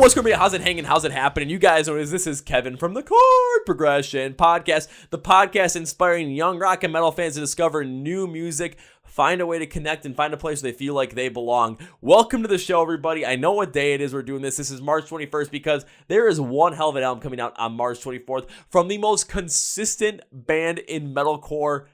What's going to be? How's it hanging? How's it happening? You guys know this is Kevin from the Chord Progression Podcast, the podcast inspiring young rock and metal fans to discover new music, find a way to connect, and find a place where they feel like they belong. Welcome to the show, everybody. I know what day it is we're doing this. This is March 21st because there is one hell of an album coming out on March 24th from the most consistent band in metalcore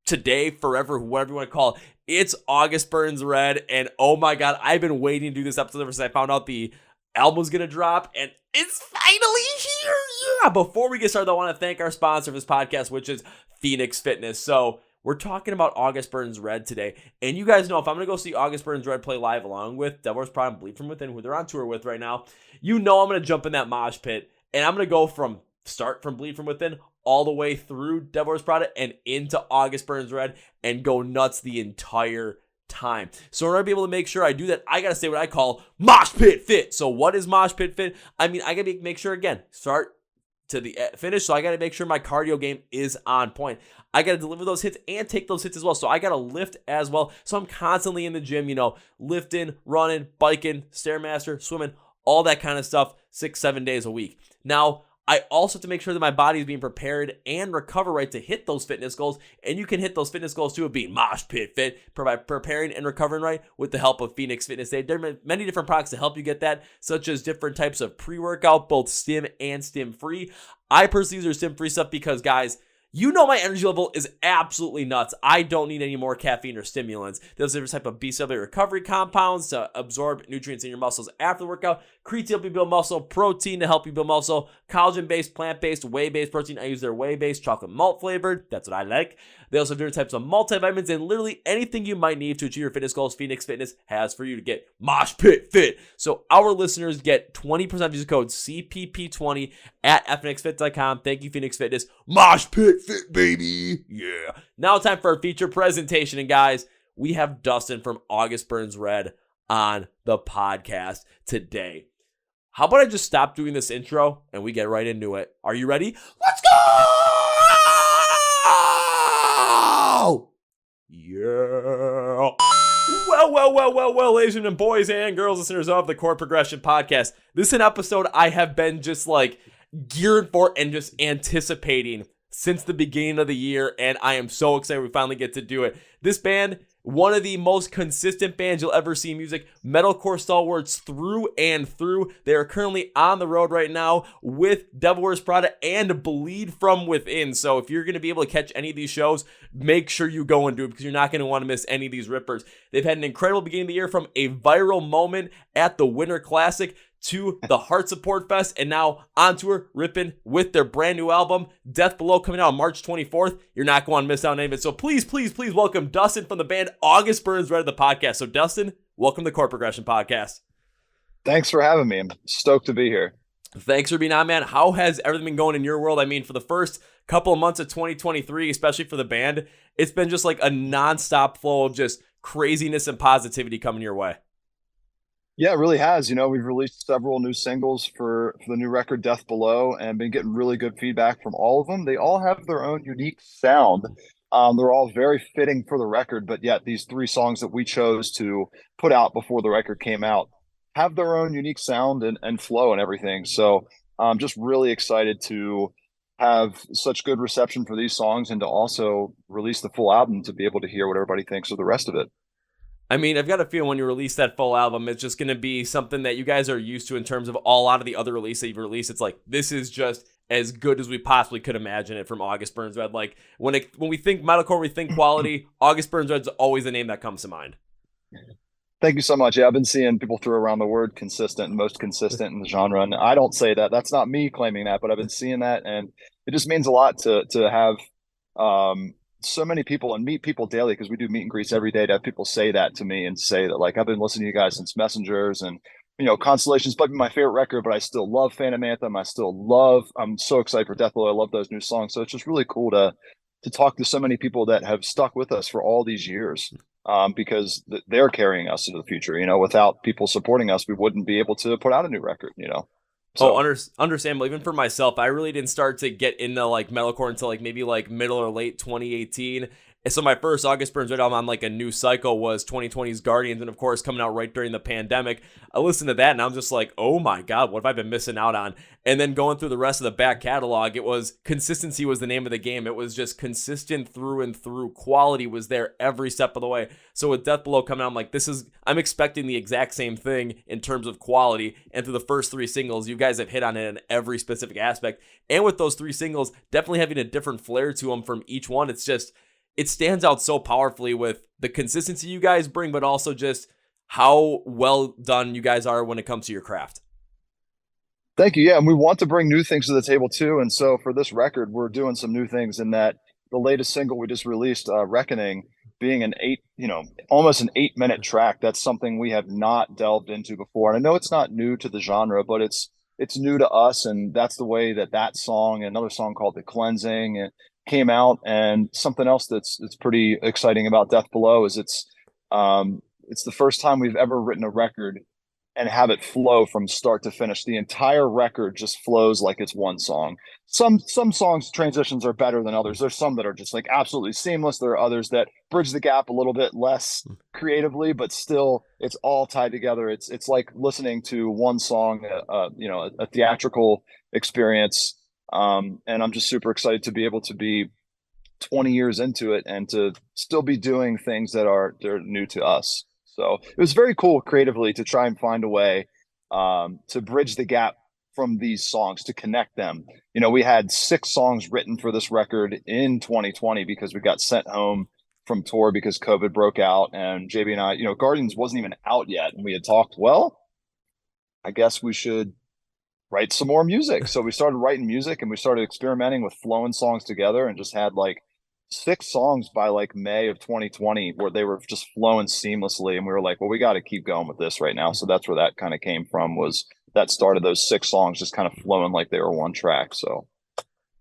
today, forever, whatever you want to call it. It's August Burns Red, and oh my god, I've been waiting to do this episode ever since I found out the album was going to drop, and it's finally here. Yeah. Before we get started, I want to thank our sponsor of this podcast, which is Phoenix Fitness. So we're talking about August Burns Red today, and you guys know if I'm going to go see August Burns Red play live along with Devil's Prada and Bleed From Within, who they're on tour with right now, you know I'm going to jump in that mosh pit, and I'm going to go from Bleed From Within all the way through Devil's Prada and into August Burns Red and go nuts the entire time. So in order to be able to make sure I do that, I gotta say what I call mosh pit fit. So what is mosh pit fit? I mean, I gotta make sure, again, start to the finish. So I gotta make sure my cardio game is on point. I gotta deliver those hits and take those hits as well. So I gotta lift as well. So I'm constantly in the gym, lifting, running, biking, Stairmaster, swimming, all that kind of stuff 6-7 days a week. Now, I also have to make sure that my body is being prepared and recover right to hit those fitness goals. And you can hit those fitness goals too of being mosh pit fit by preparing and recovering right with the help of Phoenix Fitness. There are many different products to help you get that, such as different types of pre-workout, both stim and stim-free. I personally use their stim-free stuff because, guys, you know my energy level is absolutely nuts. I don't need any more caffeine or stimulants. There's different type of B-cell recovery compounds to absorb nutrients in your muscles after the workout. Creatine to help you build muscle. Protein to help you build muscle. Collagen-based, plant-based, whey-based protein. I use their whey-based chocolate malt flavored. That's what I like. They also have different types of multivitamins and literally anything you might need to achieve your fitness goals. Phoenix Fitness has for you to get mosh pit fit. So our listeners get 20% use code CPP20 at fnxfit.com. Thank you, Phoenix Fitness. Mosh pit fit, baby. Yeah. Now time for our feature presentation. And guys, we have Dustin from August Burns Red on the podcast today. How about I just stop doing this intro and we get right into it? Are you ready? Let's go! Yeah. Well, ladies and boys and girls, listeners of the Chord Progression Podcast. This is an episode I have been just geared for and just anticipating since the beginning of the year, and I am so excited we finally get to do it. This band, one of the most consistent bands you'll ever see in music, metalcore stalwarts through and through. They are currently on the road right now with Devil's Prada and Bleed From Within. So if you're going to be able to catch any of these shows, make sure you go and do it because you're not going to want to miss any of these rippers. They've had an incredible beginning of the year, from a viral moment at the Winter Classic to the Heart Support Fest, and now on tour ripping with their brand new album, Death Below, coming out on March 24th. You're not going to miss out on any of it. So please welcome Dustin from the band August Burns Red to the podcast. So Dustin, welcome to the Chord Progression Podcast. Thanks for having me. I'm stoked to be here. Thanks for being on, man. How has everything been going in your world? I mean, for the first couple of months of 2023, especially for the band, it's been just like a nonstop flow of just craziness and positivity coming your way. Yeah, it really has. We've released several new singles for the new record, Death Below, and been getting really good feedback from all of them. They all have their own unique sound. They're all very fitting for the record, but yet these 3 songs that we chose to put out before the record came out have their own unique sound and flow and everything. So I'm just really excited to have such good reception for these songs and to also release the full album to be able to hear what everybody thinks of the rest of it. I mean, I've got a feeling when you release that full album, it's just going to be something that you guys are used to in terms of a lot of the other releases that you've released. It's like, this is just as good as we possibly could imagine it from August Burns Red. Like, when we think metalcore, we think quality. August Burns Red's always the name that comes to mind. Thank you so much. Yeah, I've been seeing people throw around the word consistent and most consistent in the genre. And I don't say that. That's not me claiming that, but I've been seeing that. And it just means a lot to have so many people and meet people daily, because we do meet and greets every day, to have people say that to me and say that, like, I've been listening to you guys since Messengers, and Constellation's probably my favorite record, but I still love Phantom Anthem. I'm so excited for Death Below. I love those new songs. So it's just really cool to talk to so many people that have stuck with us for all these years, because they're carrying us into the future. Without people supporting us, we wouldn't be able to put out a new record. So. Understandable. Even for myself, I really didn't start to get into metalcore until maybe middle or late 2018. So my first August Burns Red album on like a new cycle was 2020's Guardians, and of course coming out right during the pandemic. I listened to that and I'm just like, oh my God, what have I been missing out on? And then going through the rest of the back catalog, it was consistency was the name of the game. It was just consistent through and through. Quality was there every step of the way. So with Death Below coming out, I'm like, I'm expecting the exact same thing in terms of quality. And through the first 3 singles, you guys have hit on it in every specific aspect. And with those 3 singles, definitely having a different flair to them from each one. It stands out so powerfully with the consistency you guys bring, but also just how well done you guys are when it comes to your craft. Thank you. Yeah, and we want to bring new things to the table too. And so for this record, we're doing some new things in that the latest single we just released, Reckoning, being almost an 8-minute track. That's something we have not delved into before. And I know it's not new to the genre, but it's new to us. And that's the way that song, another song called The Cleansing, and came out. And something else that's pretty exciting about Death Below is it's the first time we've ever written a record and have it flow from start to finish. The entire record just flows like it's one song. Some songs transitions are better than others. There's some that are just like absolutely seamless. There are others that bridge the gap a little bit less creatively, but still it's all tied together. It's like listening to one song, a theatrical experience. And I'm just super excited to be able to be 20 years into it and to still be doing things they're new to us. So it was very cool creatively to try and find a way to bridge the gap from these songs, to connect them. We had 6 songs written for this record in 2020 because we got sent home from tour because COVID broke out, and JB and I, Guardians wasn't even out yet. And we had talked, well, I guess we should write some more music. So we started writing music and we started experimenting with flowing songs together, and just had like 6 songs by like May of 2020 where they were just flowing seamlessly. And we were like, well, we got to keep going with this right now. So that's where that kind of came from, was that started those 6 songs just kind of flowing like they were one track. So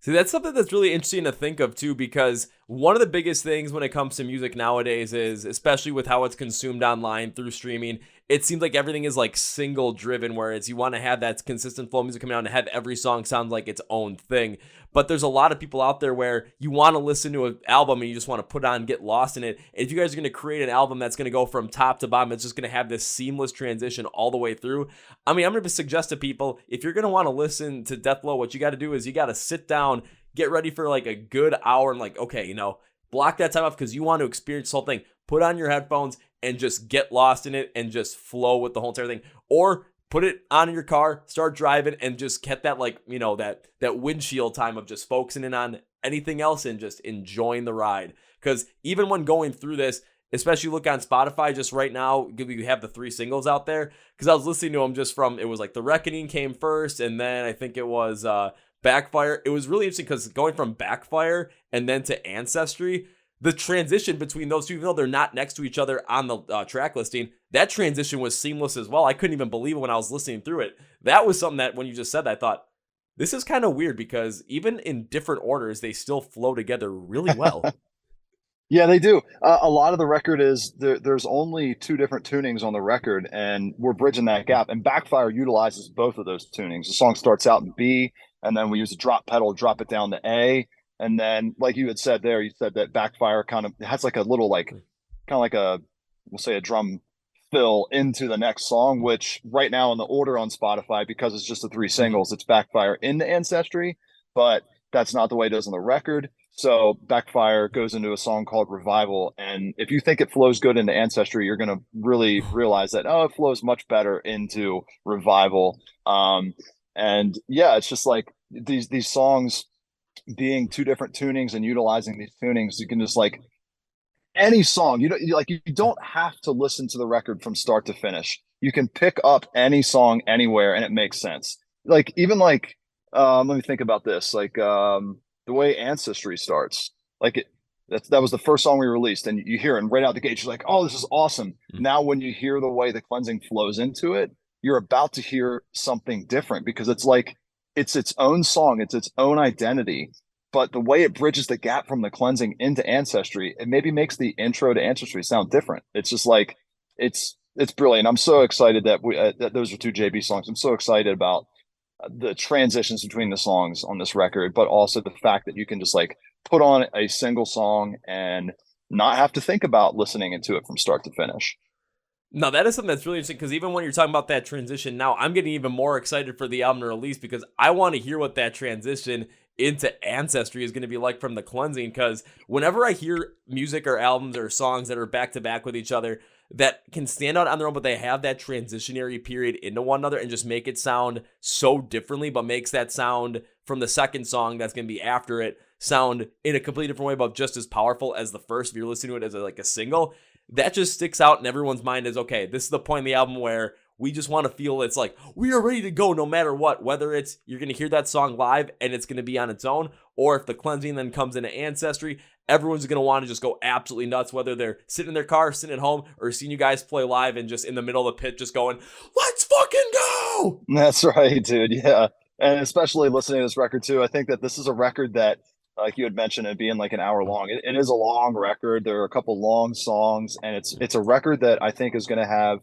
see, that's something that's really interesting to think of too, because one of the biggest things when it comes to music nowadays is, especially with how it's consumed online through streaming, it seems like everything is like single driven, whereas you want to have that consistent flow of music coming out and have every song sound like its own thing. But there's a lot of people out there where you want to listen to an album and you just want to put on and get lost in it. And if you guys are going to create an album that's going to go from top to bottom, it's just going to have this seamless transition all the way through. I mean, I'm going to suggest to people, if you're going to want to listen to Death Below, what you got to do is you got to sit down, get ready for like a good hour, and like, okay, block that time off because you want to experience the whole thing. Put on your headphones and just get lost in it and just flow with the whole entire thing. Or put it on in your car, start driving, and just get that that windshield time of just focusing in on anything else and just enjoying the ride. Because even when going through this, especially look on Spotify just right now, you have the 3 singles out there. Because I was listening to them it was like The Reckoning came first, and then I think it was Backfire. It was really interesting because going from Backfire and then to Ancestry, the transition between those two, even though they're not next to each other on the track listing, that transition was seamless as well. I couldn't even believe it when I was listening through it. That was something that when you just said that, I thought, this is kind of weird because even in different orders, they still flow together really well. yeah, they do. A lot of the record is there's only 2 different tunings on the record, and we're bridging that gap. And Backfire utilizes both of those tunings. The song starts out in B, and then we use a drop pedal, drop it down to A. And then, like you had said there, you said that Backfire kind of has like a little, like, kind of like we'll say a drum fill into the next song, which right now in the order on Spotify, because it's just the 3 singles, it's Backfire into Ancestry, but that's not the way it is on the record. So Backfire goes into a song called Revival. And if you think it flows good into Ancestry, you're going to really realize that, it flows much better into Revival. And yeah, it's just like these songs being 2 different tunings and utilizing these tunings, you can just like any song, you don't have to listen to the record from start to finish. You can pick up any song anywhere and it makes sense. Like even like let me think about this, like the way Ancestry starts, like that was the first song we released, and you hear it and right out the gate you're like, oh, this is awesome. Now when you hear the way The Cleansing flows into it, you're about to hear something different because it's like it's its own song, it's its own identity. But the way it bridges the gap from The Cleansing into Ancestry, it maybe makes the intro to Ancestry sound different. It's just like it's brilliant. I'm so excited that that those are 2 JB songs. I'm so excited about the transitions between the songs on this record, but also the fact that you can just like put on a single song and not have to think about listening into it from start to finish. No, that is something that's really interesting because even when you're talking about that transition now, I'm getting even more excited for the album release because I want to hear what that transition into Ancestry is going to be like from the Cleansing. Because whenever I hear music or albums or songs that are back to back with each other that can stand out on their own, but they have that transitionary period into one another and just make it sound so differently, but makes that sound from the second song that's going to be after it sound in a completely different way, but just as powerful as the first. If you're listening to it as like a single, that just sticks out in everyone's mind as, okay, this is the point in the album where we just want to feel it's like we are ready to go no matter what, whether it's you're going to hear that song live and it's going to be on its own, or if the Cleansing then comes into Ancestry, everyone's going to want to just go absolutely nuts, whether they're sitting in their car, sitting at home, or seeing you guys play live and just in the middle of the pit just going, let's fucking go. That's right, dude. Yeah. And especially listening to this record too, I think that this is a record that, like you had mentioned, it being like an hour long. It is a long record. There are a couple long songs, and it's a record that I think is going to have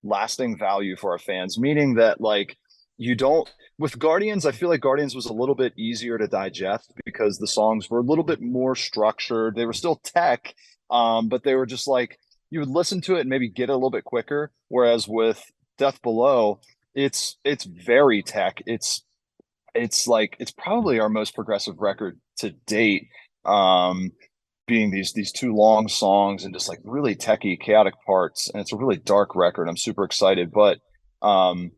lasting value for our fans. Meaning that like you don't with Guardians, I feel like Guardians was a little bit easier to digest because the songs were a little bit more structured. They were still tech, but they were just like you would listen to it and maybe get it a little bit quicker. Whereas with Death Below, it's very tech. It's like it's probably our most progressive record to date. Being these two long songs and just like really techy, chaotic parts, and it's a really dark record. I'm super excited, but um,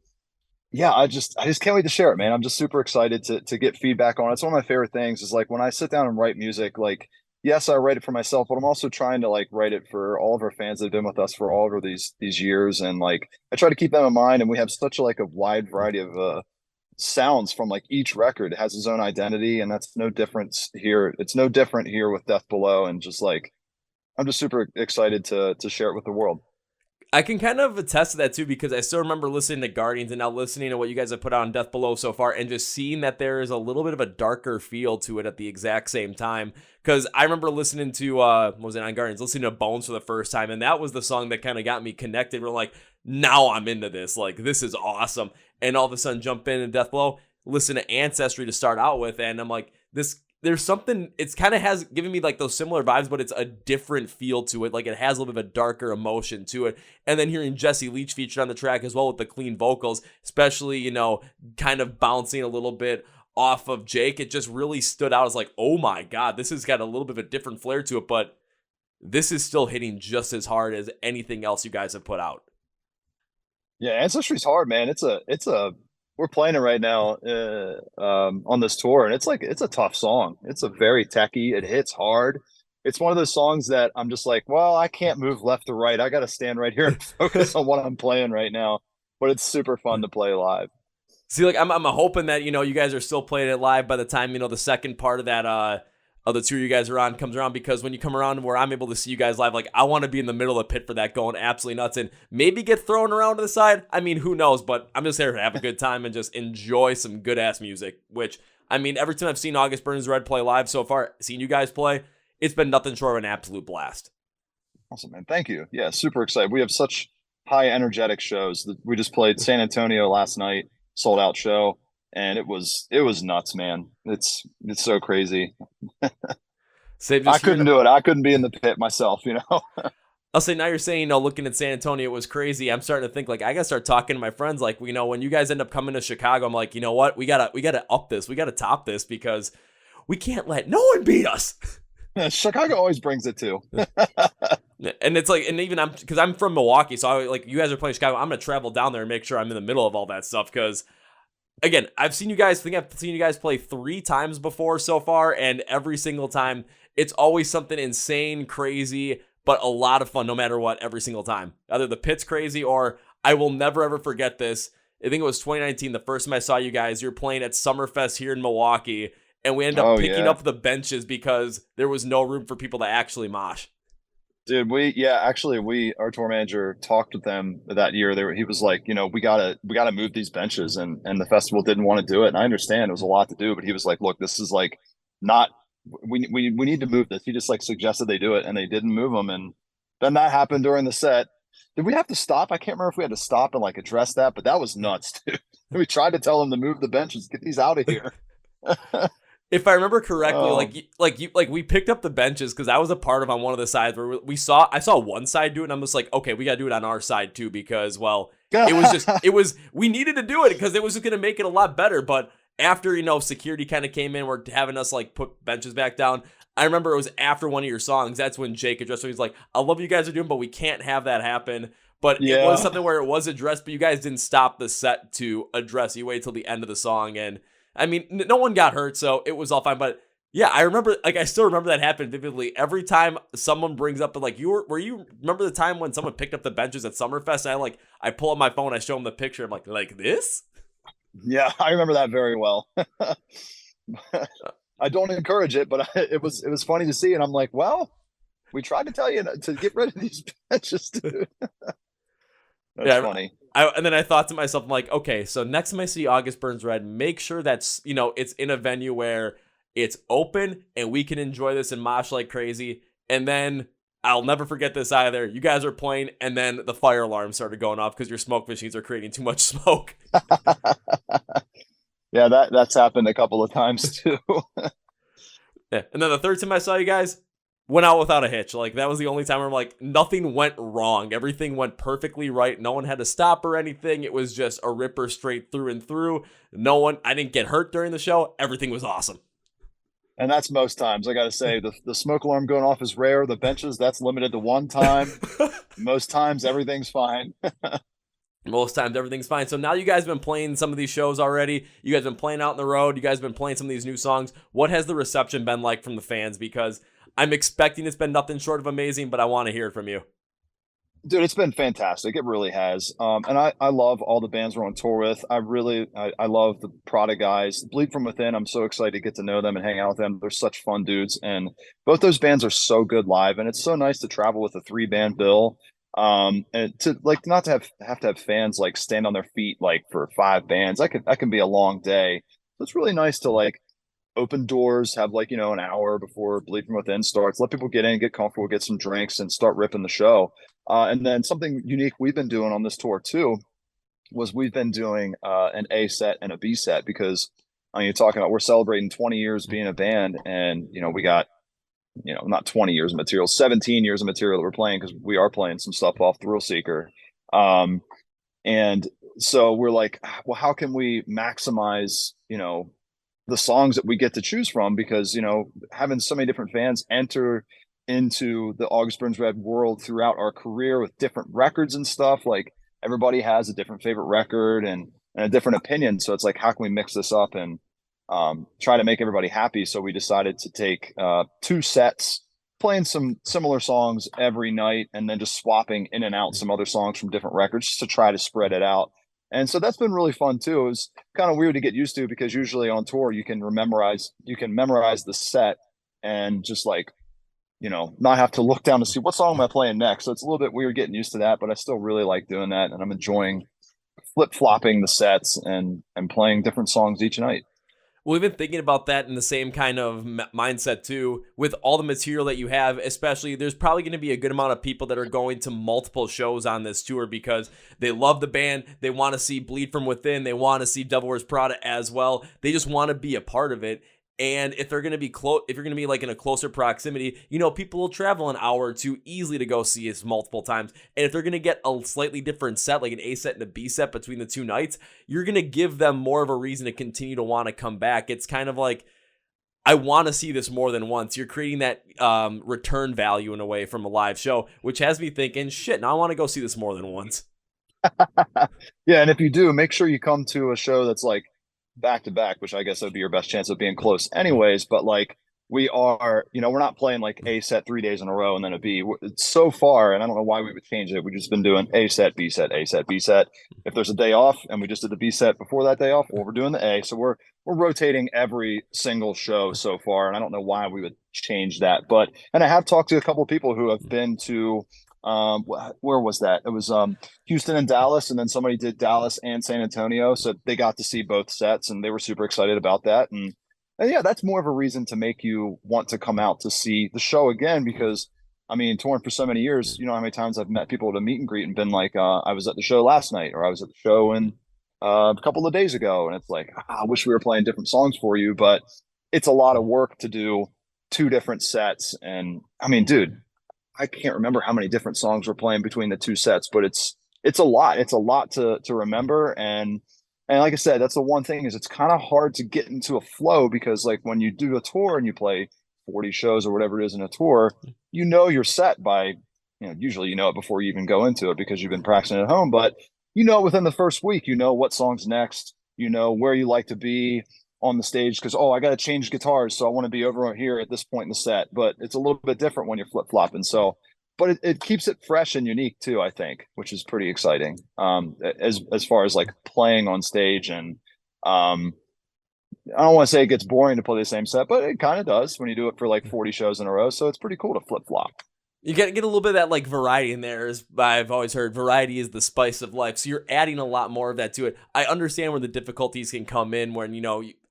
yeah, I just can't wait to share it, man. I'm just super excited to get feedback on it. It's one of my favorite things is like when I sit down and write music, like yes, I write it for myself, but I'm also trying to like write it for all of our fans that have been with us for all of these years, and like I try to keep them in mind. And we have such like a wide variety of sounds from like each record. It has its own identity, and that's no difference here. It's no different here with Death Below, and just like I'm just super excited to share it with the world. I can kind of attest to that too because I still remember listening to Guardians and now listening to what you guys have put out on Death Below so far and just seeing that there is a little bit of a darker feel to it at the exact same time. Because I remember listening to, what was it on Guardians? Listening to Bones for the first time, and that was the song that kind of got me connected. We're like, now I'm into this. Like, this is awesome. And all of a sudden jump in Death Below, listen to Ancestry to start out with, and I'm like, there's something, it's kind of has given me like those similar vibes, but it's a different feel to it. Like it has a little bit of a darker emotion to it. And then hearing Jesse Leach featured on the track as well with the clean vocals, especially, kind of bouncing a little bit off of Jake, it just really stood out as like, oh my God, this has got a little bit of a different flair to it, but this is still hitting just as hard as anything else you guys have put out. Yeah, Ancestry's hard, man. We're playing it right now on this tour, and it's a tough song. It's a very techy. It hits hard. It's one of those songs that I'm just like, well, I can't move left or right. I got to stand right here and focus on what I'm playing right now. But it's super fun to play live. See, like I'm hoping that you guys are still playing it live by the time the second part of that of the tour you guys are on comes around, because when you come around where I'm able to see you guys live, like I want to be in the middle of the pit for that, going absolutely nuts and maybe get thrown around to the side. I mean, who knows? But I'm just here to have a good time and just enjoy some good ass music. Which I mean, every time I've seen August Burns Red play live so far, seen you guys play, it's been nothing short of an absolute blast. Awesome, man. Thank you. Yeah, super excited. We have such high energetic shows. We just played San Antonio last night, sold out show, and it was nuts, man. It's so crazy. I couldn't do it. I couldn't be in the pit myself. I'll say now you're saying, looking at San Antonio, it was crazy. I'm starting to think like I gotta start talking to my friends. Like, when you guys end up coming to Chicago, I'm like, you know what? We gotta up this. We gotta top this because we can't let no one beat us. Yeah, Chicago always brings it too. And it's like, and even because I'm from Milwaukee, so you guys are playing Chicago. I'm gonna travel down there and make sure I'm in the middle of all that stuff because. Again, I've seen you guys play 3 times before so far, and every single time it's always something insane, crazy, but a lot of fun no matter what every single time. Either the pit's crazy or I will never ever forget this. I think it was 2019, the first time I saw you guys. You're playing at Summerfest here in Milwaukee, and we ended up picking up the benches because there was no room for people to actually mosh. Dude, our tour manager talked with them that year. He was like, we gotta move these benches, and the festival didn't want to do it. And I understand it was a lot to do, but he was like, look, this is like not we need to move this. He just like suggested they do it, and they didn't move them. And then that happened during the set. Did we have to stop? I can't remember if we had to stop and like address that, but that was nuts, dude. We tried to tell him to move the benches, get these out of here. If I remember correctly, Oh, we picked up the benches because I was a part of on one of the sides where I saw one side do it, and I'm just like, okay, we gotta do it on our side too because well, we needed to do it because it was just gonna make it a lot better. But after security kind of came in, we're having us like put benches back down. I remember it was after one of your songs. That's when Jake addressed me. He's like, I love what you guys are doing, but we can't have that happen. But it was yeah. something where it was addressed, but you guys didn't stop the set to address. You waited till the end of the song, and I mean, no one got hurt, so it was all fine. But yeah, I remember, I still remember that happened vividly. Every time someone brings up, like, were you remember the time when someone picked up the benches at Summerfest? And I pull up my phone, I show them the picture. I'm like this? Yeah, I remember that very well. I don't encourage it, but it was funny to see, and I'm like, well, we tried to tell you to get rid of these benches, dude. That's Yeah. funny. And then I thought to myself, I'm like, okay, so next time I see August Burns Red, make sure that's, it's in a venue where it's open and we can enjoy this and mosh like crazy. And then I'll never forget this either. You guys are playing, and then the fire alarm started going off because your smoke machines are creating too much smoke. Yeah, that's happened a couple of times too. Yeah. And then the third time I saw you guys, went out without a hitch. Like, that was the only time where I'm like, nothing went wrong. Everything went perfectly right. No one had to stop or anything. It was just a ripper straight through and through. I didn't get hurt during the show. Everything was awesome. And that's most times. I got to say, the smoke alarm going off is rare. The benches, that's limited to one time. Most times, everything's fine. Most times everything's fine. So now you guys have been playing some of these shows already. You guys have been playing out on the road. You guys have been playing some of these new songs. What has the reception been like from the fans? Because I'm expecting it's been nothing short of amazing, but I want to hear it from you. Dude, it's been fantastic. It really has. And I love all the bands we're on tour with. I love the Prada guys. Bleed From Within, I'm so excited to get to know them and hang out with them. They're such fun dudes. And both those bands are so good live. And it's so nice to travel with a 3-band bill. And to like not to have to have fans like stand on their feet like for 5 bands. That can be a long day. So it's really nice to like open doors, have like, an hour before Bleed From Within starts, let people get in, get comfortable, get some drinks, and start ripping the show. And then something unique we've been doing on this tour too was we've been doing an A set and a B set because you're talking about we're celebrating 20 years being a band, and we got not 20 years of material, 17 years of material that we're playing because we are playing some stuff off Thrill Seeker. And so we're like, well, how can we maximize the songs that we get to choose from, because having so many different fans enter into the August Burns Red world throughout our career with different records and stuff, like everybody has a different favorite record and a different opinion. So it's like, how can we mix this up and try to make everybody happy? So we decided to take 2 sets, playing some similar songs every night, and then just swapping in and out some other songs from different records just to try to spread it out. And so that's been really fun too. It was kind of weird to get used to because usually on tour you can memorize the set and just like, not have to look down to see what song am I playing next. So it's a little bit weird getting used to that, but I still really like doing that, and I'm enjoying flip-flopping the sets and playing different songs each night. We've been thinking about that in the same kind of mindset too, with all the material that you have. Especially, there's probably going to be a good amount of people that are going to multiple shows on this tour because they love the band. They want to see Bleed From Within. They want to see Devil Wears Prada as well. They just want to be a part of it. And if they're going to be if you're going to be like in a closer proximity, people will travel an hour or two easily to go see us multiple times. And if they're going to get a slightly different set, like an A set and a B set between the 2 nights, you're going to give them more of a reason to continue to want to come back. It's kind of like, I want to see this more than once. You're creating that return value in a way from a live show, which has me thinking, shit, now I want to go see this more than once. Yeah, and if you do, make sure you come to a show that's like back to back, which I guess would be your best chance of being close anyways. But like we are, we're not playing like A set 3 days in a row and then a B. It's so far, and I don't know why we would change it. We've just been doing A set, B set, A set, B set. If there's a day off and we just did the B set before that day off, well, we're doing the A. So we're rotating every single show so far, and I don't know why we would change that. But and I have talked to a couple of people who have been to where was that? It was Houston and Dallas, and then somebody did Dallas and San Antonio, so they got to see both sets, and they were super excited about that. And yeah, that's more of a reason to make you want to come out to see the show again, because I mean, touring for so many years, how many times I've met people at a meet and greet and been like, I was at the show last night, or I was at the show a couple of days ago, and it's like, I wish we were playing different songs for you, but it's a lot of work to do two different sets. And I mean, dude, I can't remember how many different songs we're playing between the two sets, but it's a lot. It's a lot to remember. And like I said, that's the one thing is it's kind of hard to get into a flow because like when you do a tour and you play 40 shows or whatever it is in a tour, you know you're set by, usually you know it before you even go into it because you've been practicing at home, but you know within the first week, you know what song's next, you know where you like to be on the stage because I got to change guitars, so I want to be over here at this point in the set. But it's a little bit different when you're flip flopping. So, but it keeps it fresh and unique too, I think, which is pretty exciting. As far as like playing on stage, and I don't want to say it gets boring to play the same set, but it kind of does when you do it for like 40 shows in a row. So it's pretty cool to flip flop. You get a little bit of that like variety in there. As I've always heard, variety is the spice of life. So you're adding a lot more of that to it. I understand where the difficulties can come in when,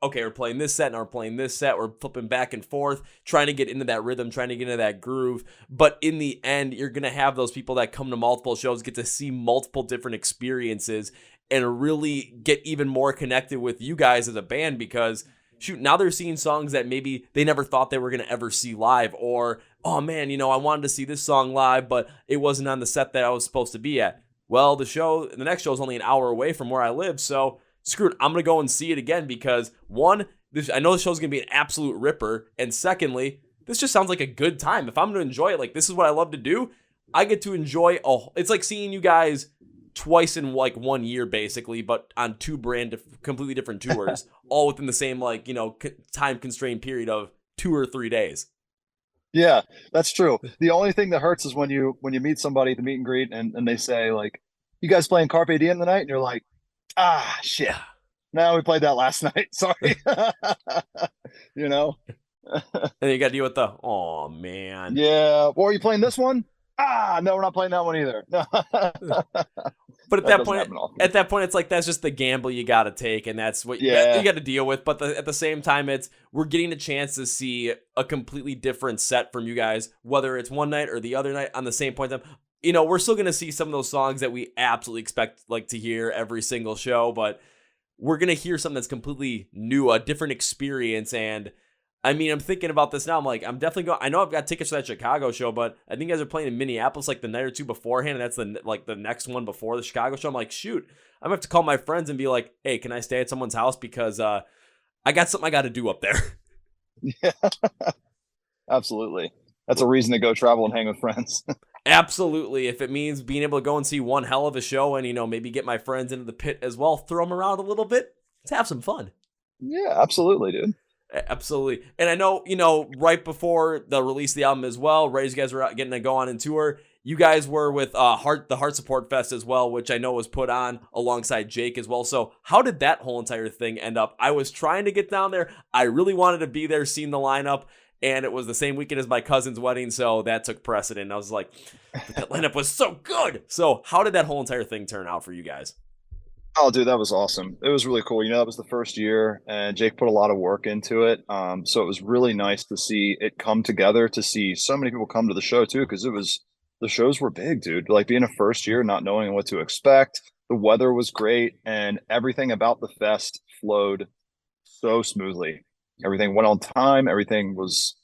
okay, we're playing this set and we're playing this set. We're flipping back and forth, trying to get into that rhythm, trying to get into that groove. But in the end, you're going to have those people that come to multiple shows, get to see multiple different experiences and really get even more connected with you guys as a band because shoot, now they're seeing songs that maybe they never thought they were going to ever see live, or, oh man, I wanted to see this song live, but it wasn't on the set that I was supposed to be at. Well, the next show is only an hour away from where I live, so screw it, I'm going to go and see it again because one, I know the show's going to be an absolute ripper, and secondly, this just sounds like a good time. If I'm going to enjoy it, like this is what I love to do, I get to enjoy, it's like seeing you guys twice in like 1 year basically, but on two completely different tours, all within the same time constrained period of 2 or 3 days. Yeah, that's true. The only thing that hurts is when you meet somebody at the meet and greet and they say like, "You guys playing Carpe Diem tonight?" And you're like, "Ah, shit. No, we played that last night. Sorry." And you got to deal with oh man. Yeah. Or are you playing this one? Ah, no, we're not playing that one either. But at that point, it's like that's just the gamble you got to take, and that's what you got to deal with. But at the same time, we're getting a chance to see a completely different set from you guys, whether it's one night or the other night on the same point in time. We're still going to see some of those songs that we absolutely expect like to hear every single show, but we're going to hear something that's completely new, a different experience. And I mean, I'm thinking about this now. I'm like, I'm definitely going. I know I've got tickets for that Chicago show, but I think you guys are playing in Minneapolis like the night or two beforehand, and that's the next one before the Chicago show. I'm like, shoot, I'm gonna have to call my friends and be like, hey, can I stay at someone's house because I got something I got to do up there. Yeah, absolutely. That's a reason to go travel and hang with friends. Absolutely. If it means being able to go and see one hell of a show and maybe get my friends into the pit as well, throw them around a little bit, let's have some fun. Yeah, absolutely, dude. Absolutely. And I know, right before the release of the album as well, right as you guys were getting to go on and tour, you guys were with the Heart Support Fest as well, which I know was put on alongside Jake as well. So how did that whole entire thing end up? I was trying to get down there. I really wanted to be there, seeing the lineup, and it was the same weekend as my cousin's wedding, so that took precedent. I was like, that lineup was so good. So how did that whole entire thing turn out for you guys? Oh, dude, that was awesome. It was really cool. That was the first year, and Jake put a lot of work into it. So it was really nice to see it come together, to see so many people come to the show too, because the shows were big, dude. Like being a first year, not knowing what to expect. The weather was great, and everything about the fest flowed so smoothly. Everything went on time. Everything was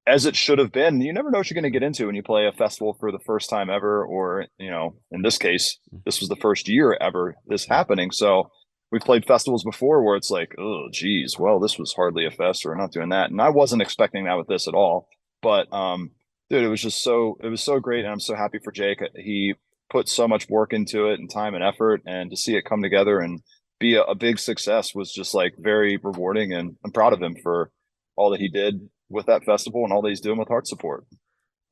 as it should have been. You never know what you're going to get into when you play a festival for the first time ever, or, in this case, this was the first year ever this happening. So we've played festivals before where it's like, oh, geez, well, this was hardly a fest, or we're not doing that. And I wasn't expecting that with this at all. But, dude, it was so great. And I'm so happy for Jake. He put so much work into it and time and effort, and to see it come together and be a big success was just like very rewarding. And I'm proud of him for all that he did with that festival and all that he's doing with Heart Support.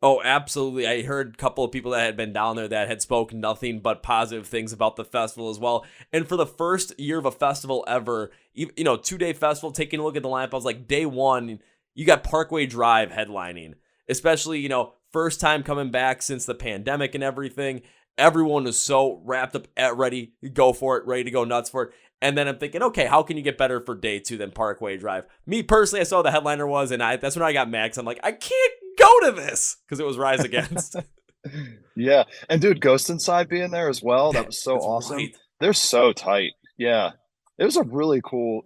Oh, absolutely. I heard a couple of people that had been down there that had spoken nothing but positive things about the festival as well. And for the first year of a festival ever, 2-day festival, taking a look at the lineup, I was like, day one, you got Parkway Drive headlining, especially, first time coming back since the pandemic and everything. Everyone was so wrapped up ready to go for it, ready to go nuts for it. And then I'm thinking, okay, how can you get better for day two than Parkway Drive? Me personally, I saw the headliner was, and that's when I got mad, because I'm like, I can't go to this, because it was Rise Against. Yeah. And dude, Ghost Inside being there as well, that was so awesome. Right. They're so tight. Yeah. It was a really cool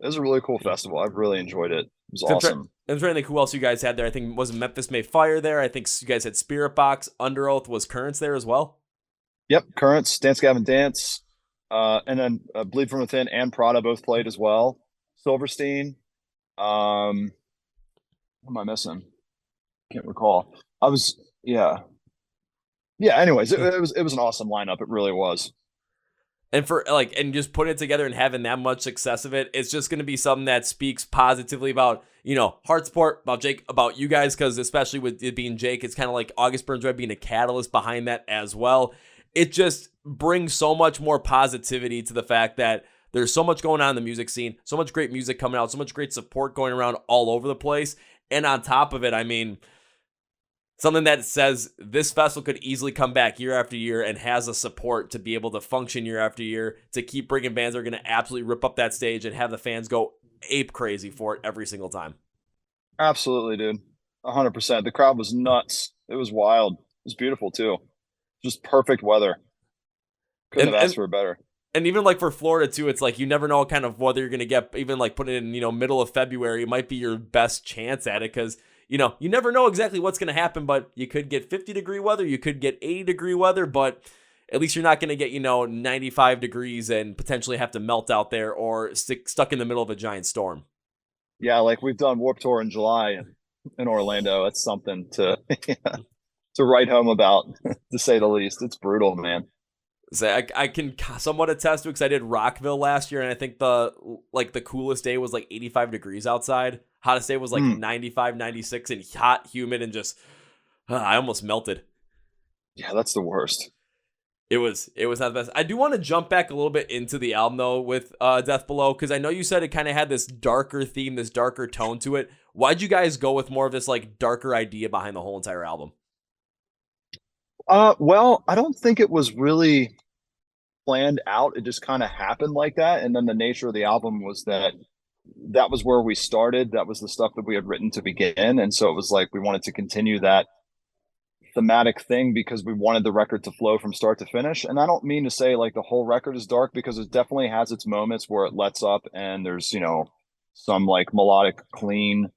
festival. I've really enjoyed it. was So awesome. I'm trying to think who else you guys had there. I think was Memphis May Fire there. I think you guys had Spirit Box, Under Oath, was Currents there as well. Yep, Currents, Dance Gavin Dance, and then Bleed from Within and Prada both played as well. Silverstein. What am I missing? Can't recall. I was yeah. Yeah, anyways, it was an awesome lineup. It really was. And for like, and just putting it together and having that much success of it, it's just going to be something that speaks positively about, Heartsport, about Jake, about you guys, because especially with it being Jake, it's kind of like August Burns Red being a catalyst behind that as well. It just brings so much more positivity to the fact that there's so much going on in the music scene, so much great music coming out, so much great support going around all over the place. And on top of it, I mean, something that says this festival could easily come back year after year and has a support to be able to function year after year, to keep bringing bands that are going to absolutely rip up that stage and have the fans go ape crazy for it every single time. Absolutely, dude. 100%. The crowd was nuts. It was wild. It was beautiful too. Just perfect weather. Couldn't And have asked and for better. and even like for Florida too, it's like you never know what kind of weather you're going to get. Even like putting it in, middle of February, it might be your best chance at it, because you never know exactly what's going to happen, but you could get 50-degree weather, you could get 80-degree weather, but at least you're not going to get, 95 degrees and potentially have to melt out there or stuck in the middle of a giant storm. Yeah, like we've done Warped Tour in July in Orlando. It's something to to write home about, to say the least. It's brutal, man. So I can somewhat attest to it, because I did Rockville last year, and I think the coolest day was like 85 degrees outside. Hottest day was like 95, 96, and hot, humid, and just I almost melted. Yeah, that's the worst. It was not the best. I do want to jump back a little bit into the album though with Death Below, because I know you said it kind of had this darker theme, this darker tone to it. Why'd you guys go with more of this like darker idea behind the whole entire album? Well, I don't think it was really planned out. It just kind of happened like that. And then the nature of the album was that that was where we started. That was the stuff that we had written to begin. And so it was like we wanted to continue that thematic thing because we wanted the record to flow from start to finish. And I don't mean to say like the whole record is dark, because it definitely has its moments where it lets up and there's, some like melodic, clean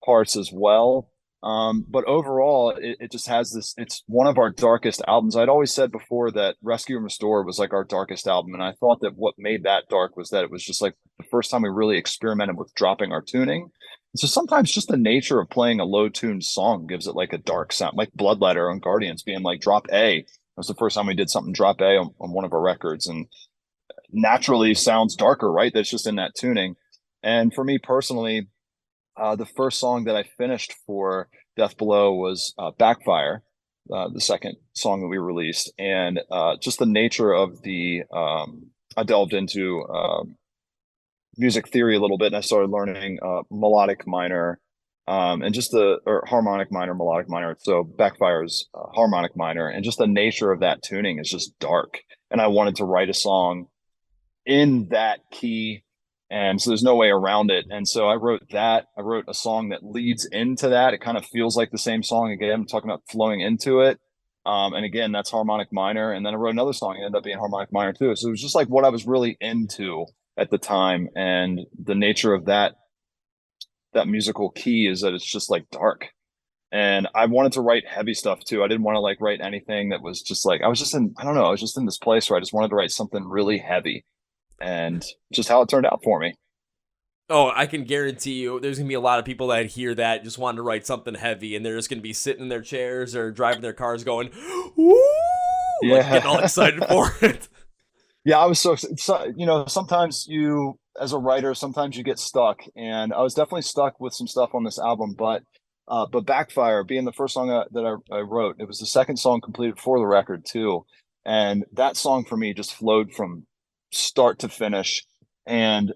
parts as well. But overall, it just has this. It's one of our darkest albums. I'd always said before that Rescue and Restore was like our darkest album, and I thought that what made that dark was that it was just like the first time we really experimented with dropping our tuning. And so sometimes just the nature of playing a low tuned song gives it like a dark sound, like Bloodletter on Guardians being like drop A. That was the first time we did something drop A on one of our records, and naturally sounds darker, right? That's just in that tuning. And for me personally, the first song that I finished for Death Below was Backfire, the second song that we released. And just the nature of I delved into music theory a little bit, and I started learning melodic minor and just or harmonic minor, melodic minor. So Backfire is harmonic minor, and just the nature of that tuning is just dark. And I wanted to write a song in that key, and so there's no way around it. And so I wrote a song that leads into that. It kind of feels like the same song again. I'm talking about flowing into it. And again, that's harmonic minor. And then I wrote another song, it ended up being harmonic minor too. So it was just like what I was really into at the time. And the nature of that musical key is that it's just like dark. And I wanted to write heavy stuff too. I didn't want to like write anything that was just like, I don't know, I was just in this place where I just wanted to write something really heavy, and just how it turned out for me. Oh, I can guarantee you there's going to be a lot of people that hear that just wanting to write something heavy, and they're just going to be sitting in their chairs or driving their cars going, "Woo!" Like getting all Yeah. excited for it. Yeah, I was sometimes you, as a writer, sometimes you get stuck, and I was definitely stuck with some stuff on this album, but Backfire being the first song that I wrote, it was the second song completed for the record too. And that song for me just flowed from start to finish. And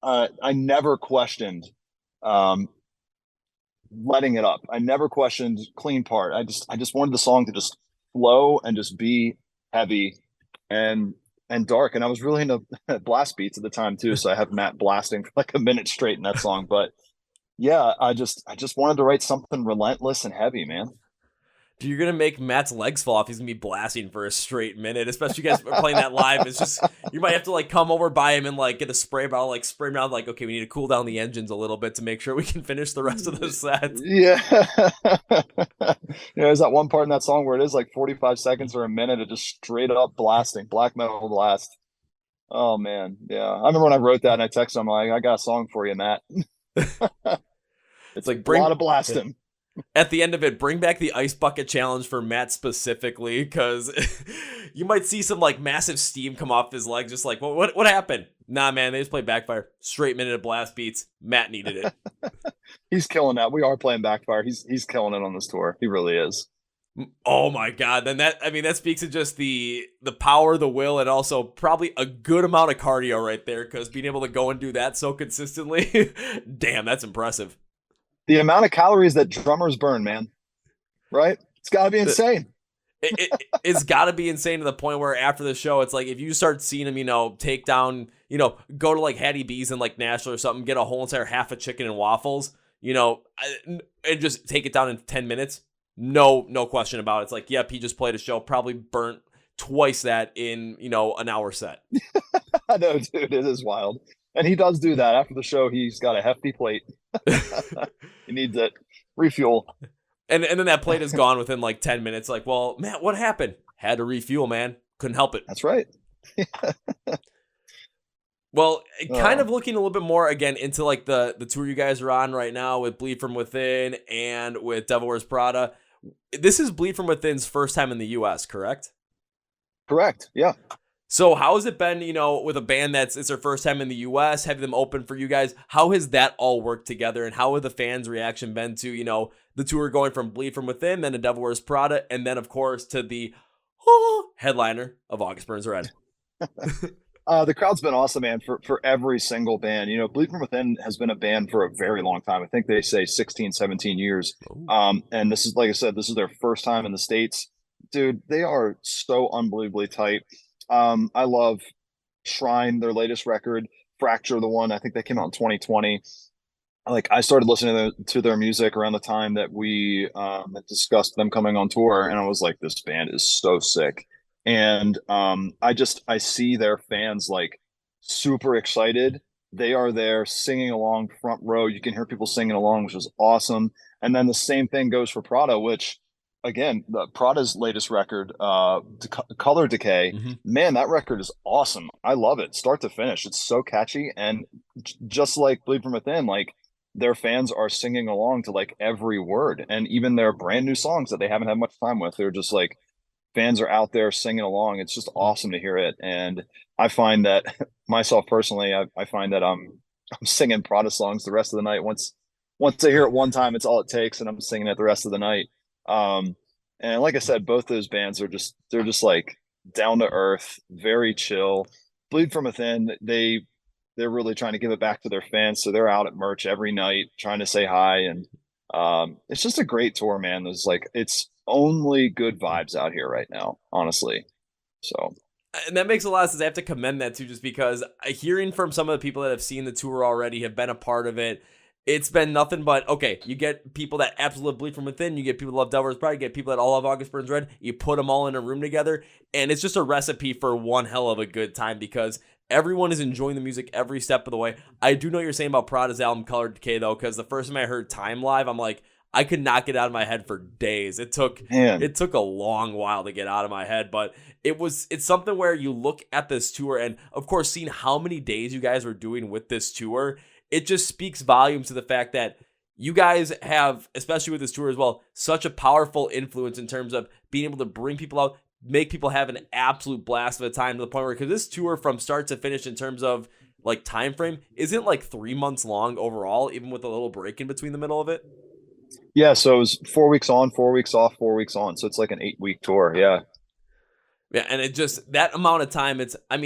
I never questioned um, letting it up. I never questioned clean part. I just wanted the song to just flow and just be heavy and dark. And I was really into blast beats at the time too. So I have Matt blasting for like a minute straight in that song. But yeah, I just wanted to write something relentless and heavy, man. You're gonna make Matt's legs fall off. He's gonna be blasting for a straight minute, especially you guys are playing that live. It's just you might have to like come over by him and like get a spray bottle, like spray him out. Like, okay, we need to cool down the engines a little bit to make sure we can finish the rest of the set. Yeah. There's that one part in that song where it is like 45 seconds or a minute of just straight up blasting, black metal blast. Oh man, yeah. I remember when I wrote that and I texted him like, I got a song for you, Matt. It's like a lot of blasting. At the end of it, bring back the ice bucket challenge for Matt specifically, because you might see some like massive steam come off his legs. Just like, what happened? Nah, man, they just played Backfire. Straight minute of blast beats. Matt needed it. He's killing that. We are playing Backfire. He's killing it on this tour. He really is. Oh my God. Then that speaks to just the power, the will, and also probably a good amount of cardio right there, because being able to go and do that so consistently, damn, that's impressive. The amount of calories that drummers burn, man. Right? It's got to be insane. It's got to be insane to the point where after the show, it's like if you start seeing him, take down, go to like Hattie B's in like Nashville or something, get a whole entire half a chicken and waffles, and just take it down in 10 minutes. No question about it. It's like, yep, he just played a show, probably burnt twice that in, an hour set. I know, dude, it is wild. And he does do that. After the show, he's got a hefty plate. He needs it. Refuel. And then that plate is gone within like 10 minutes. Like, well, Matt, what happened? Had to refuel, man. Couldn't help it. That's right. Well, kind of looking a little bit more again into like the tour you guys are on right now with Bleed From Within and with Devil Wears Prada. This is Bleed From Within's first time in the U.S., correct? Correct. Yeah. So how has it been, with a band it's their first time in the U.S., having them open for you guys? How has that all worked together, and how have the fans' reaction been to, the tour going from Bleed From Within, then to Devil Wears Prada, and then, of course, to the headliner of August Burns Red? The crowd's been awesome, man, for every single band. Bleed From Within has been a band for a very long time. I think they say 16, 17 years. And this is, like I said, this is their first time in the States. Dude, they are so unbelievably tight. I love Shrine, their latest record, Fracture, the one I think that came out in 2020. Like, I started listening to their music around the time that we had discussed them coming on tour, and I was like, this band is so sick. And I see their fans like super excited. They are there singing along front row. You can hear people singing along, which is awesome. And then the same thing goes for Prada, which, again, Prada's latest record, Color Decay, man, that record is awesome. I love it, start to finish. It's so catchy, and just like Bleed From Within, like their fans are singing along to like every word, and even their brand new songs that they haven't had much time with, they're just like, fans are out there singing along. It's just awesome to hear it. And I find that myself personally, I find that I'm singing Prada songs the rest of the night. Once I hear it one time, it's all it takes, and I'm singing it the rest of the night. And like I said, both those bands they're just like down to earth, very chill. Bleed From Within, they're really trying to give it back to their fans, so they're out at merch every night trying to say hi, and it's just a great tour, man. It's only good vibes out here right now, honestly. So, and that makes a lot of sense. I have to commend that too, just because hearing from some of the people that have seen the tour already, have been a part of it, it's been nothing but, okay, you get people that absolutely Bleed From Within, you get people that love Devil Wears Prada, you get people that all love August Burns Red, you put them all in a room together, and it's just a recipe for one hell of a good time, because everyone is enjoying the music every step of the way. I do know what you're saying about Prada's album Color Decay, though, because the first time I heard Time Live, I'm like, I could not get it out of my head for days. It took a long while to get out of my head, but it's something where you look at this tour, and of course, seeing how many days you guys were doing with this tour, it just speaks volumes to the fact that you guys have, especially with this tour as well, such a powerful influence in terms of being able to bring people out, make people have an absolute blast of a time, to the point where, because this tour from start to finish in terms of like time frame isn't like 3 months long overall, even with a little break in between the middle of it. Yeah, so it was 4 weeks on, 4 weeks off, 4 weeks on. So it's like an 8-week tour. Yeah. Yeah, and it just, that amount of time,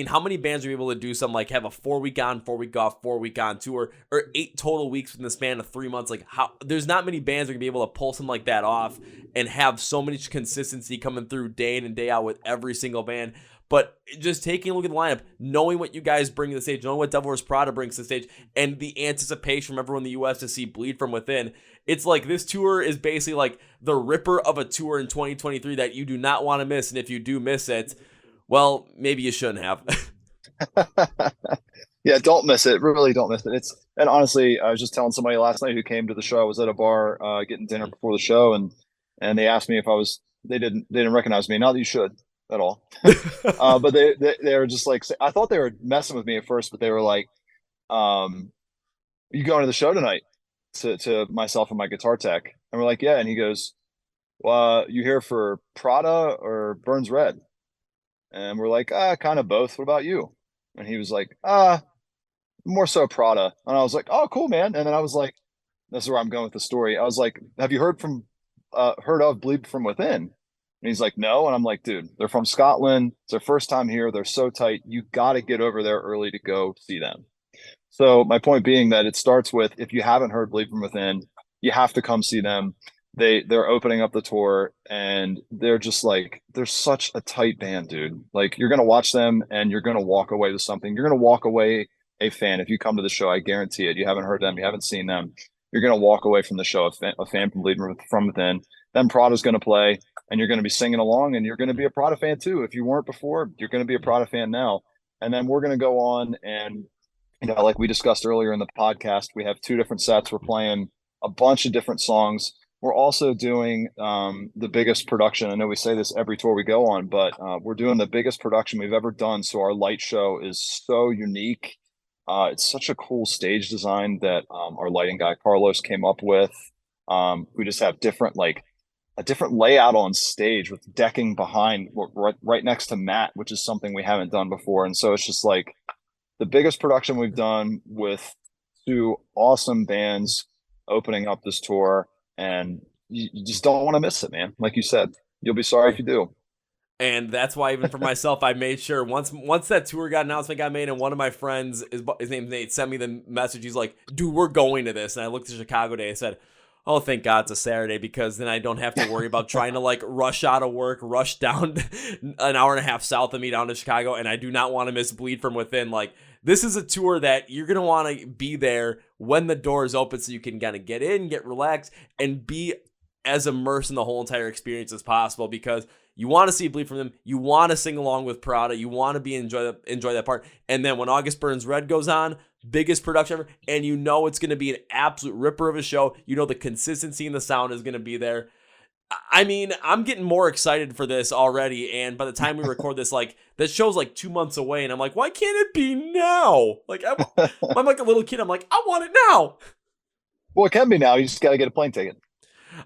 how many bands are able to do something like have a 4 week on, 4 week off, 4 week on tour, or 8 total weeks within the span of 3 months? Like, there's not many bands that are gonna be able to pull something like that off and have so much consistency coming through day in and day out with every single band. But just taking a look at the lineup, knowing what you guys bring to the stage, knowing what Devil Wears Prada brings to the stage, and the anticipation from everyone in the U.S. to see Bleed From Within, it's like this tour is basically like the ripper of a tour in 2023 that you do not want to miss. And if you do miss it, well, maybe you shouldn't have. Yeah, don't miss it. Really don't miss it. And honestly, I was just telling somebody last night who came to the show. I was at a bar getting dinner before the show, and they asked me if I was. They didn't recognize me. Not that you should at all. But they were just like, I thought they were messing with me at first, but they were like, "You going to the show tonight?" To myself and my guitar tech, and we're like, "Yeah." And he goes, "Well, you here for Prada or Burns Red?" And we're like, kind of both. What about you? And he was like, more so Prada. And I was like, oh, cool, man. And then I was like, this is where I'm going with the story. I was like, have you heard of Bleed From Within? And he's like, no. And I'm like, dude, they're from Scotland. It's their first time here. They're so tight. You got to get over there early to go see them. So my point being that it starts with, if you haven't heard Bleed From Within, you have to come see them. They're opening up the tour, and they're just like, they're such a tight band, dude. Like, you're gonna watch them and you're gonna walk away with something. You're gonna walk away a fan if you come to the show. I guarantee it. You haven't heard them, you haven't seen them. You're gonna walk away from the show a fan from Bleed From Within. Then Prada's gonna play, and you're gonna be singing along, and you're gonna be a Prada fan too. If you weren't before, you're gonna be a Prada fan now. And then we're gonna go on and, like we discussed earlier in the podcast, we have two different sets. We're playing a bunch of different songs. We're also doing the biggest production. I know we say this every tour we go on, but we're doing the biggest production we've ever done. So our light show is so unique. It's such a cool stage design that our lighting guy Carlos came up with. We just have a different layout on stage with decking behind right next to Matt, which is something we haven't done before. And so it's just like the biggest production we've done with two awesome bands opening up this tour, and you just don't want to miss it, man. Like you said, you'll be sorry if you do. And that's why, even for myself, I made sure once that tour announcement got made, and one of my friends, his name's Nate, sent me the message. He's like, dude, we're going to this. And I looked at Chicago Day. I said, oh, thank God it's a Saturday, because then I don't have to worry about trying to like rush out of work, rush down an hour and a half south of me down to Chicago. And I do not want to miss Bleed From Within. Like, this is a tour that you're going to want to be there when the doors open, so you can kind of get in, get relaxed, and be as immersed in the whole entire experience as possible, because you want to see Bleed From Them. You want to sing along with Prada. You want to enjoy that part. And then when August Burns Red goes on, biggest production ever, and you know it's going to be an absolute ripper of a show. You know the consistency in the sound is going to be there. I mean, I'm getting more excited for this already, and by the time we record this, like, that show's like 2 months away, and I'm like, why can't it be now? Like, I'm like a little kid. I'm like, I want it now. Well, it can be now. You just got to get a plane ticket.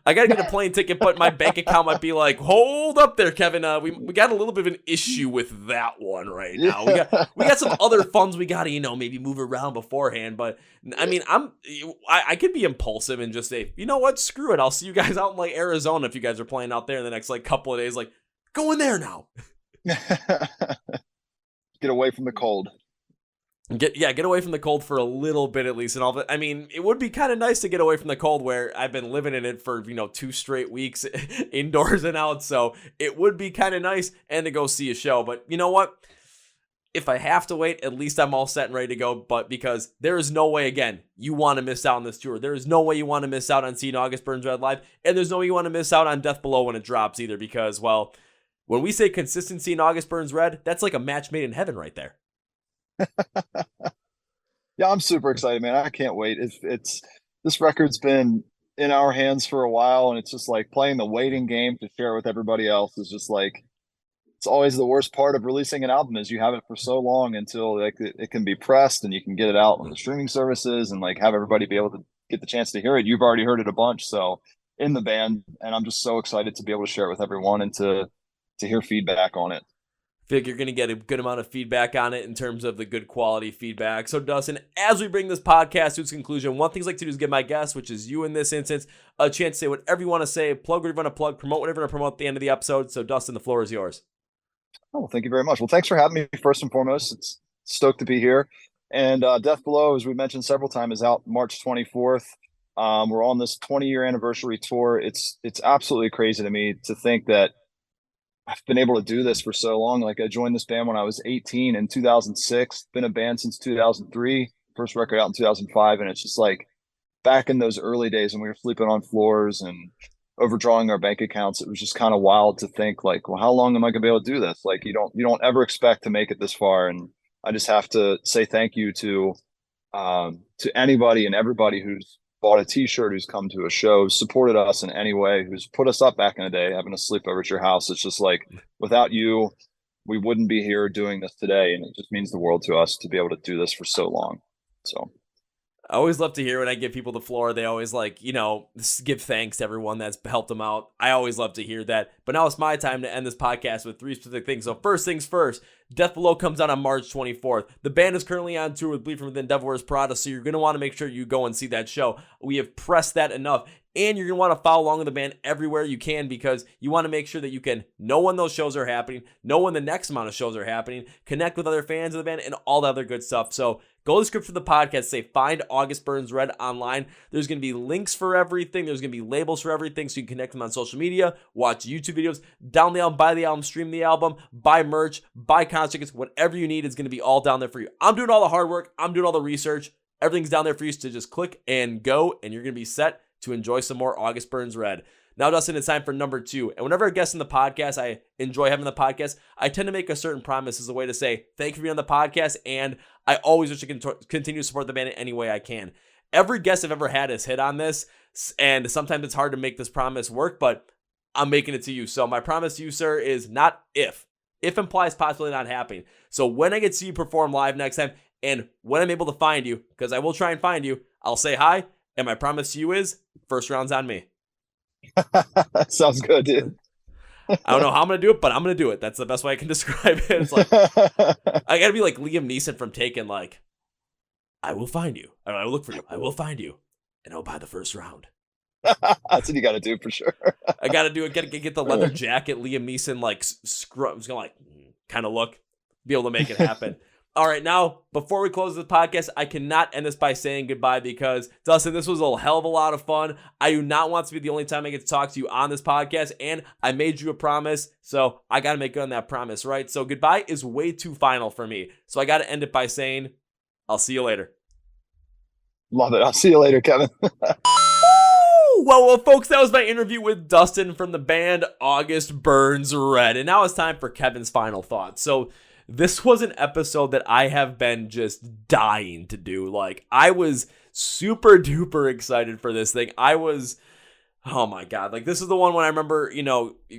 I gotta get a plane ticket, but my bank account might be like, hold up there, Kevin. We got a little bit of an issue with that one right now. We got some other funds we gotta, maybe move around beforehand. But I mean, I could be impulsive and just say, you know what, screw it. I'll see you guys out in like Arizona if you guys are playing out there in the next like couple of days. Like, go in there now. Get away from the cold. Get away from the cold for a little bit at least, and all that. I mean, it would be kind of nice to get away from the cold, where I've been living in it for 2 straight weeks, indoors and out. So it would be kind of nice, and to go see a show. But you know what? If I have to wait, at least I'm all set and ready to go. But because there is no way, again, you want to miss out on this tour. There is no way you want to miss out on seeing August Burns Red live, and there's no way you want to miss out on Death Below when it drops either. Because, well, when we say consistency in August Burns Red, that's like a match made in heaven right there. Yeah, I'm super excited, man. I can't wait. It's this record's been in our hands for a while, and it's just like playing the waiting game to share with everybody else is just like, it's always the worst part of releasing an album, is you have it for so long until like it can be pressed and you can get it out on the streaming services and like have everybody be able to get the chance to hear it. You've already heard it a bunch, so in the band, and I'm just so excited to be able to share it with everyone and to hear feedback on it. Feel like you're going to get a good amount of feedback on it in terms of the good quality feedback. So, Dustin, as we bring this podcast to its conclusion, one thing I like to do is give my guest, which is you in this instance, a chance to say whatever you want to say, plug whatever you want to plug, promote whatever you want to promote at the end of the episode. So, Dustin, the floor is yours. Oh, thank you very much. Well, thanks for having me, first and foremost. It's stoked to be here. And Death Below, as we mentioned several times, is out March 24th. We're on this 20-year anniversary tour. It's absolutely crazy to me to think that I've been able to do this for so long. Like, I joined this band when I was 18 in 2006, been a band since 2003, first record out in 2005. And it's just like back in those early days when we were sleeping on floors and overdrawing our bank accounts, it was just kind of wild to think like, well, how long am I gonna be able to do this? Like, you don't ever expect to make it this far. And I just have to say thank you to anybody and everybody who's bought a t-shirt, who's come to a show, who's supported us in any way, who's put us up back in the day, having a sleepover at your house. It's just like, without you, we wouldn't be here doing this today. And it just means the world to us to be able to do this for so long. So I always love to hear when I give people the floor, they always like, give thanks to everyone that's helped them out. I always love to hear that. But now it's my time to end this podcast with 3 specific things. So first things first, Death Below comes out on March 24th. The band is currently on tour with Bleed From Within, Devil Wears Prada, so you're going to want to make sure you go and see that show. We have pressed that enough. And you're going to want to follow along with the band everywhere you can, because you want to make sure that you can know when those shows are happening, know when the next amount of shows are happening, connect with other fans of the band, and all the other good stuff. So go to the script for the podcast, say find August Burns Red online. There's going to be links for everything. There's going to be labels for everything, so you can connect them on social media, watch YouTube videos, download the album, buy the album, stream the album, buy merch, buy concert tickets. Whatever you need is going to be all down there for you. I'm doing all the hard work. I'm doing all the research. Everything's down there for you to just click and go, and you're going to be set to enjoy some more August Burns Red. Now, Dustin, it's time for number 2. And whenever I guest in the podcast, I enjoy having the podcast. I tend to make a certain promise as a way to say, thank you for being on the podcast, and I always wish I can continue to support the band in any way I can. Every guest I've ever had has hit on this, and sometimes it's hard to make this promise work, but I'm making it to you. So my promise to you, sir, is not if. If implies possibly not happening. So when I get to see you perform live next time, and when I'm able to find you, because I will try and find you, I'll say hi, and my promise to you is, first round's on me. Sounds good, dude. I don't know how I'm going to do it, but I'm going to do it. That's the best way I can describe it. It's like, I got to be like Liam Neeson from Taken, like, I will find you. I will look for you. I will find you. And I'll buy the first round. That's what you got to do for sure. I got to do it. Get the leather jacket, Liam Neeson, like, scrub, like, kind of look, be able to make it happen. All right, now, before we close the podcast, I cannot end this by saying goodbye because, Dustin, this was a hell of a lot of fun. I do not want to be the only time I get to talk to you on this podcast, and I made you a promise, so I got to make good on that promise, right? So goodbye is way too final for me, so I got to end it by saying, I'll see you later. Love it. I'll see you later, Kevin. Well, folks, that was my interview with Dustin from the band August Burns Red, and now it's time for Kevin's final thoughts. So, this was an episode that I have been just dying to do. Like, I was super duper excited for this thing. Oh my God. Like, this is the one when I remember,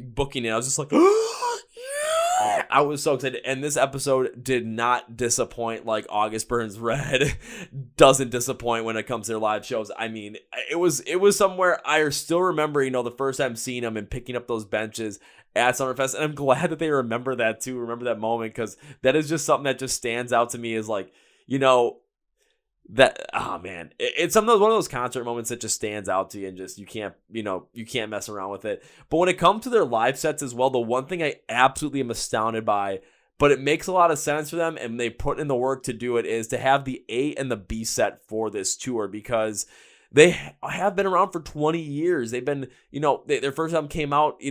booking it. I was just like, yeah! I was so excited. And this episode did not disappoint like August Burns Red doesn't disappoint when it comes to their live shows. I mean, it was somewhere I still remember, the first time seeing them and picking up those benches at Summerfest, and I'm glad that they remember that too, remember that moment, because that is just something that just stands out to me as like, that, oh man, it's one of those concert moments that just stands out to you and just, you can't mess around with it. But when it comes to their live sets as well, the one thing I absolutely am astounded by, but it makes a lot of sense for them and they put in the work to do it, is to have the A and the B set for this tour, because they have been around for 20 years. They've been, their first album came out,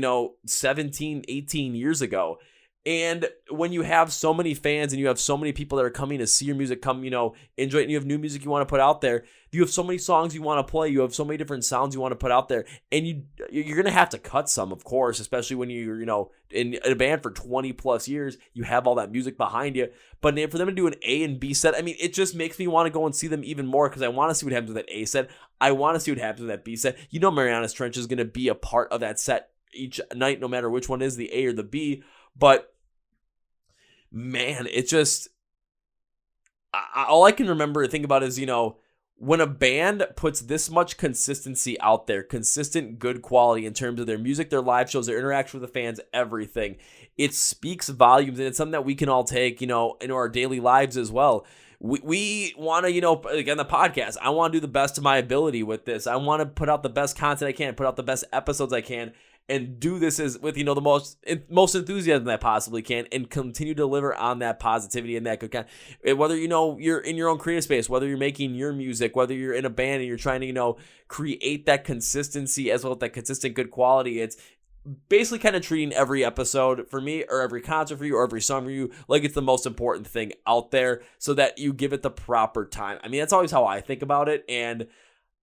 17, 18 years ago. And when you have so many fans and you have so many people that are coming to see your music, enjoy it, and you have new music you want to put out there, you have so many songs you want to play, you have so many different sounds you want to put out there, and you're going to have to cut some, of course, especially when you're, in a band for 20 plus years, you have all that music behind you. But for them to do an A and B set, I mean, it just makes me want to go and see them even more, because I want to see what happens with that A set. I want to see what happens with that B set. Mariana's Trench is going to be a part of that set each night, no matter which one is the A or the B. But man, it just, all I can remember or think about is, when a band puts this much consistency out there, consistent good quality in terms of their music, their live shows, their interaction with the fans, everything, it speaks volumes, and it's something that we can all take, into our daily lives as well. We want to, again, the podcast, I want to do the best of my ability with this. I want to put out the best content I can, put out the best episodes I can, and do this with, the most enthusiasm that I possibly can, and continue to deliver on that positivity and that good kind. Whether, you're in your own creative space, whether you're making your music, whether you're in a band and you're trying to, create that consistency as well as that consistent good quality, it's basically kind of treating every episode for me, or every concert for you, or every song for you, like it's the most important thing out there, so that you give it the proper time. I mean, that's always how I think about it. And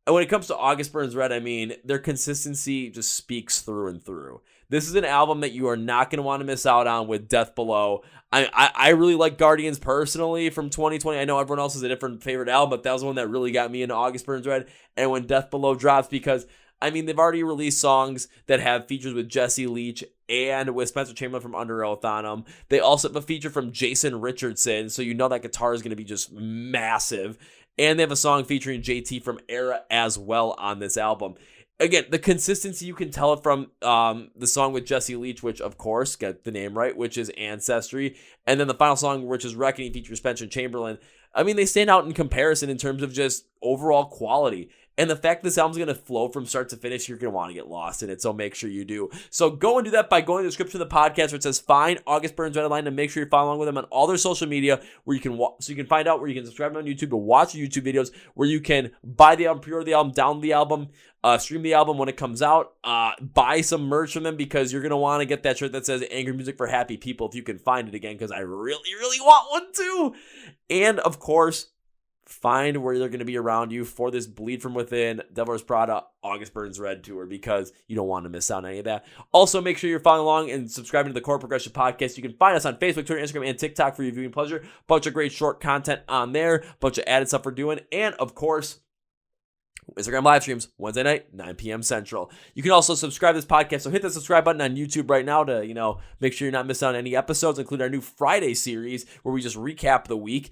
when it comes to August Burns Red, I mean, their consistency just speaks through and through. This is an album that you are not going to want to miss out on with Death Below. I really like Guardians personally from 2020. I know everyone else has a different favorite album, but that was the one that really got me into August Burns Red. And when Death Below drops, because I mean, they've already released songs that have features with Jesse Leach and with Spencer Chamberlain from Under Oath on them. They also have a feature from Jason Richardson, so you know that guitar is going to be just massive. And they have a song featuring JT from Era as well on this album. Again, the consistency, you can tell it from the song with Jesse Leach, which, of course, get the name right, which is Ancestry. And then the final song, which is Reckoning, features Spencer Chamberlain. I mean, they stand out in comparison in terms of just overall quality. And the fact this album's going to flow from start to finish, you're going to want to get lost in it, so make sure you do. So go and do that by going to the description of the podcast where it says Find August Burns Red Line, and make sure you're following with them on all their social media where you can so you can find out where you can subscribe on YouTube to watch YouTube videos, where you can buy the album, pre-order the album, download the album, stream the album when it comes out, buy some merch from them, because you're going to want to get that shirt that says Angry Music for Happy People if you can find it again, because I really, really want one too. And of course, find where they're going to be around you for this Bleed From Within, Devil Wears Prada, August Burns Red tour, because you don't want to miss out on any of that. Also, make sure you're following along and subscribing to the Chord Progression Podcast. You can find us on Facebook, Twitter, Instagram, and TikTok for your viewing pleasure. Bunch of great short content on there, bunch of added stuff we're doing, and of course, Instagram live streams Wednesday night, 9 p.m. Central. You can also subscribe to this podcast, so hit the subscribe button on YouTube right now to, make sure you're not missing out on any episodes, including our new Friday series where we just recap the week.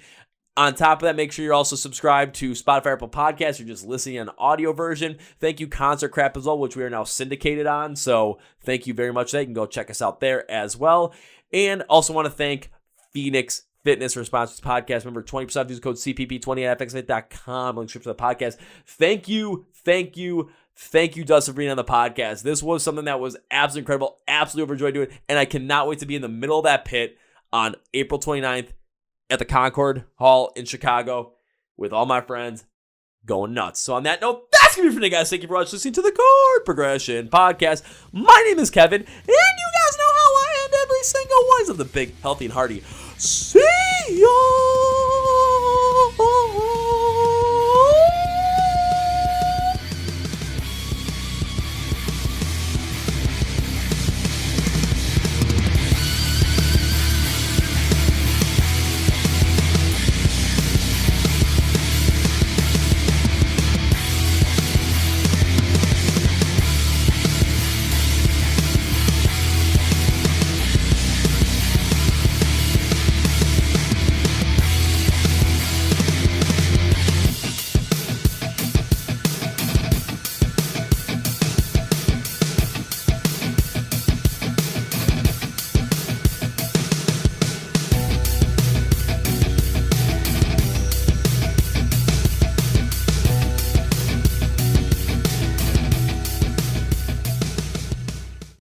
On top of that, make sure you're also subscribed to Spotify, Apple Podcasts. You're just listening on audio version. Thank you, Concert Crap as well, which we are now syndicated on. So thank you very much for that. You can go check us out there as well. And also want to thank Phoenix Fitness for sponsoring this podcast. Remember, 20% use code CPP20 at fxfit.com. Link to the podcast. Thank you, Dustin, for being on the podcast. This was something that was absolutely incredible. Absolutely overjoyed doing it. And I cannot wait to be in the middle of that pit on April 29th. At the Concord Hall in Chicago with all my friends going nuts. So on that note, that's going to be for today, guys. Thank you for watching, listening to the Chord Progression Podcast. My name is Kevin, and you guys know how I end every single one of the big, healthy, and hearty. See ya!